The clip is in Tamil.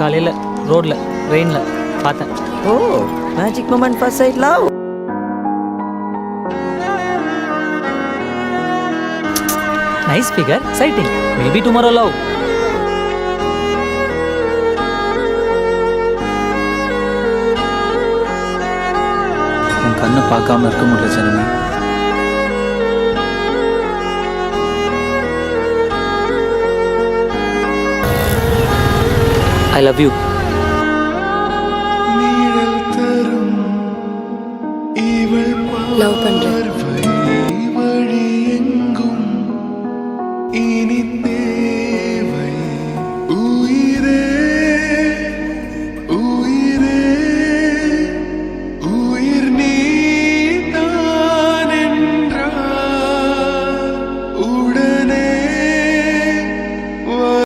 காலையில் ரோட்டில் ட்ரெயினில் பார்த்தேன். Oh magic moment first sight love. Nice figure, exciting, maybe tomorrow love. உன் கண்ணை பார்க்காம இருக்க முடியல ஜனனி. I love you.